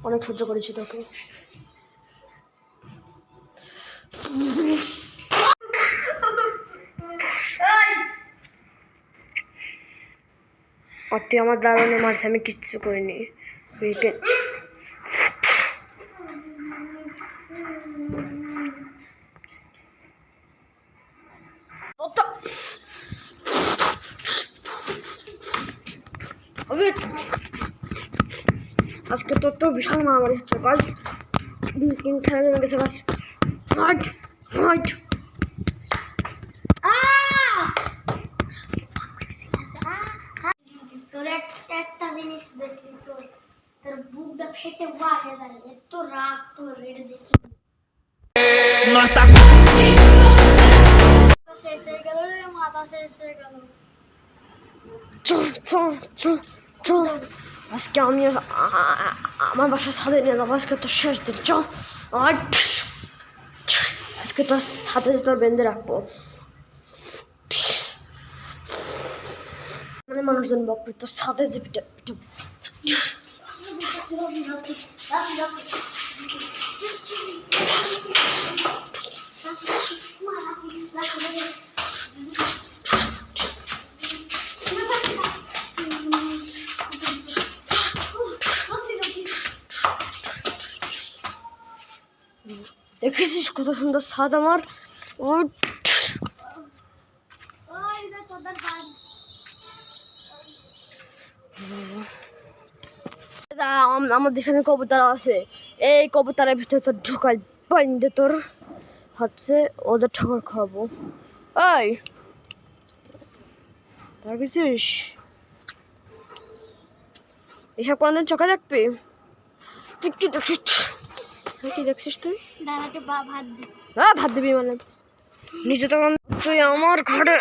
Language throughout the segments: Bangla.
অনেক সহ্য করেছি তোকে। আর তুই আমার দারুণে মারছে, আমি কিচ্ছু করিনি। আজকে তোর তো বিশাল মারামারি হচ্ছে গাছ, খেলা জমে গেছে গাছ। হাট হাট তোর একটা জিনিস দেখলি তোর বুকটা ফেটে বাজে যায়, এত রাগ তোর এটা দেখি। শেষ হয়ে গেল রে, মাথা শেষ হয়ে গেল। আজকে আমি আমার বাসার ছাদে নিয়ে যাবো। আজকে তোর শেষ দিন। চ আজকে তোর ছাদে তোর বেঁধে রাখবো। মানে মানুষজন বকবে তোর ছাদে যে পিঠে পিঠে। দেখেছিস কত সুন্দর ছাদ আমার। আমাদের এখানে কবুতর আছে, এই কবুতরের ভিতরে তোর ঢোকাল বাইন্দে তোর হচ্ছে ওদের ঠকর খাওয়াবো। এই দেখেছিস এসব কোনদিন চোখে দেখবি? তুই কি দেখছিস? কি দেখছিস তুই? ভাত দিবি মানে নিজে তখন তুই আমার ঘরে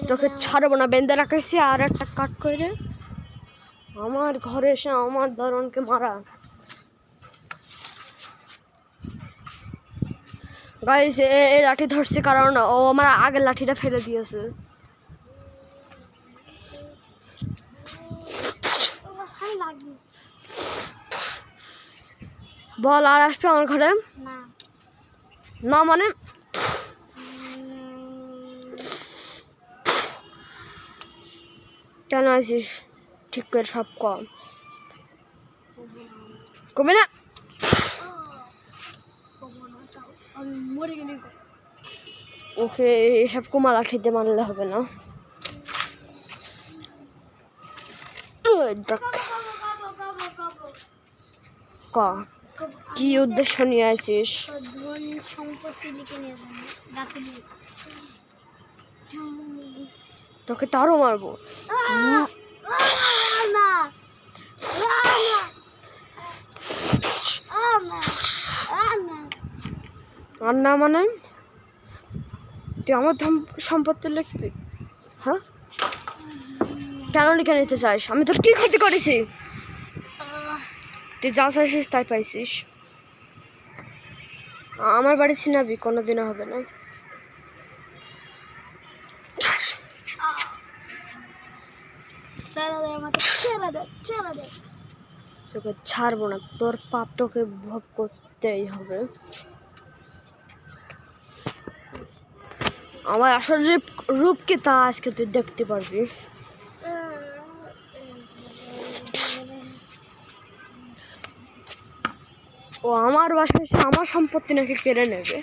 তোকে ছাড়বো না, বেঁধে রাখেছি। আর একটা কাট করে আমার ঘরে এসে আমার দারোয়ানকে মারা। গাইস এই লাঠি ধরছি কারণ ও আমার আগের লাঠিটা ফেলে দিয়েছে। বল আর আসবে আমার ঘরে? না মানে কেন আসিস? ঠিক করে সব কম কমে না। ওকে এসব কুমা লাঠিতে মারলে হবে না। কি উদ্দেশ্য নিয়ে আসিস? তোকে তারও মারবো। আর না মানে তুই আমার সম্পত্তি লিখবি? হ্যাঁ কেন লিখে নিতে চাস? আমি তোর কি ক্ষতি করেছি? তুই যা চাইছিস তাই পাইছিস। আমার বাড়ি ছিনাবি কোনোদিনও হবে না। তোকে ছাড়বো না, তোর পাপ তোকে ভোগ করতেই হবে। আমার আসল রূপ কি তা আজকে তুই দেখতে পারবি। ও আমার বাসায় এসে আমার সম্পত্তি নাকি কেড়ে নেবে।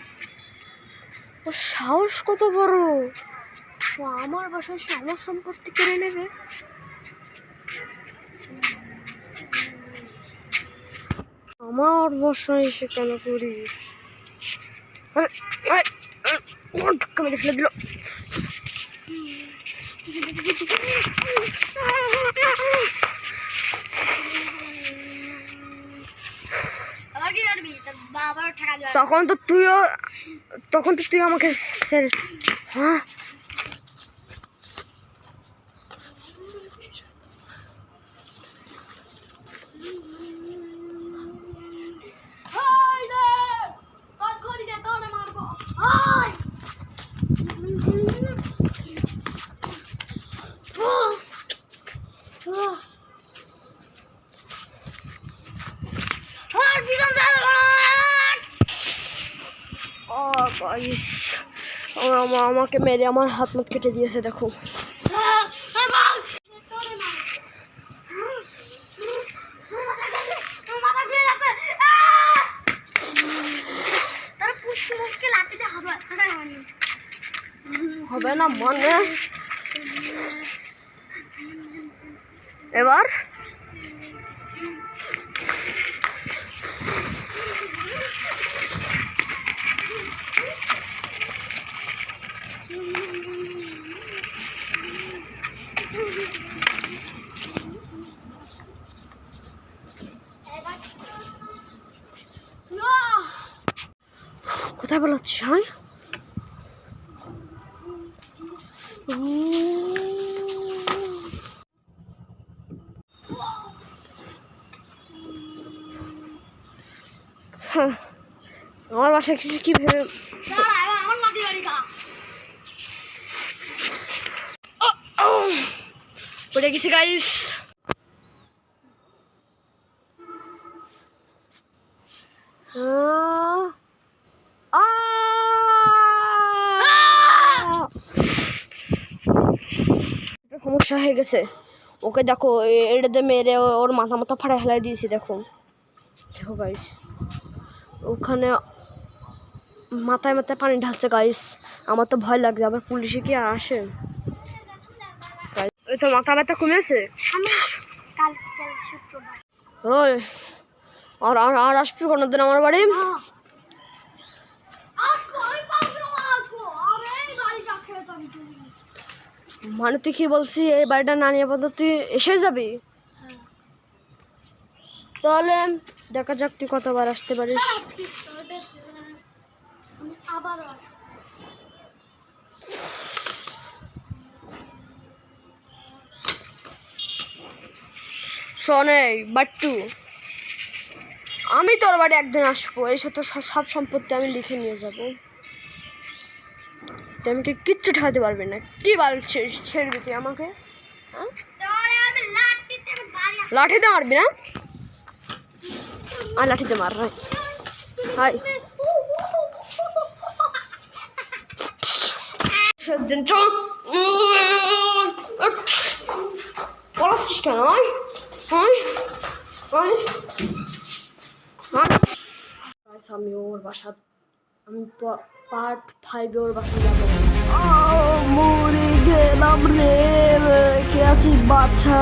ও সাহস কত বড়! ও আমার বাসায় এসে আমার সম্পত্তি কেড়ে নেবে। আমার বাসায় এসে কেন করিস? ফেলে দিল। তখন তো তুই আমাকে হ্যাঁ গাইস, আমাকে মেরে আমার হাত মুখ কেটে দিয়েছে দেখো। হবে না মানে এবার কোথায় বলাচ্ছিস? হ্যাঁ আমার বাসায় কিছু কি ভেবে পড়ে গেছি গাইস। সমস্যা হয়ে গেছে, ওকে দেখো এটাতে মেরে ওর মাথা মাথা ফাড়ায় হেলাই দিয়েছি দেখো। দেখো গাইস, ওখানে মাথায় মাথায় পানি ঢালছে গাইস। আমার তো ভয় লাগছে, আবার পুলিশে কি আর আসে? ওই তো মাথা ব্যথা কমেছে। ওই আর আর আর আসবি কোনোদিন আমার বাড়ি? মানে তুই কি বলছি, এই বাড়িটা না নিয়ে পর্যন্ত তুই এসে যাবি? তাহলে দেখা যাক তুই কতবার আসতে পারিস। শোনে বাট্টু, আমি তোর বাড়ি একদিন আসবো, এসে তো সব সম্পত্তি আমি লিখে নিয়ে যাবো। তুই আমাকে কিচ্ছু ঠেকাতে পারবি না। কি বলছিস, ছেড়বি তুই আমাকে? হ্যাঁ লাঠিতে মারবি না? আর লাঠিতে মার ভাই। হাই সেদিন চল পড়াচ্ছিস কেন? আমি ওর বাসা, আমি পার্ট 5 ওর বাসায় যাবো। মরে গেলাম রে, কে আছিস বাচ্চা?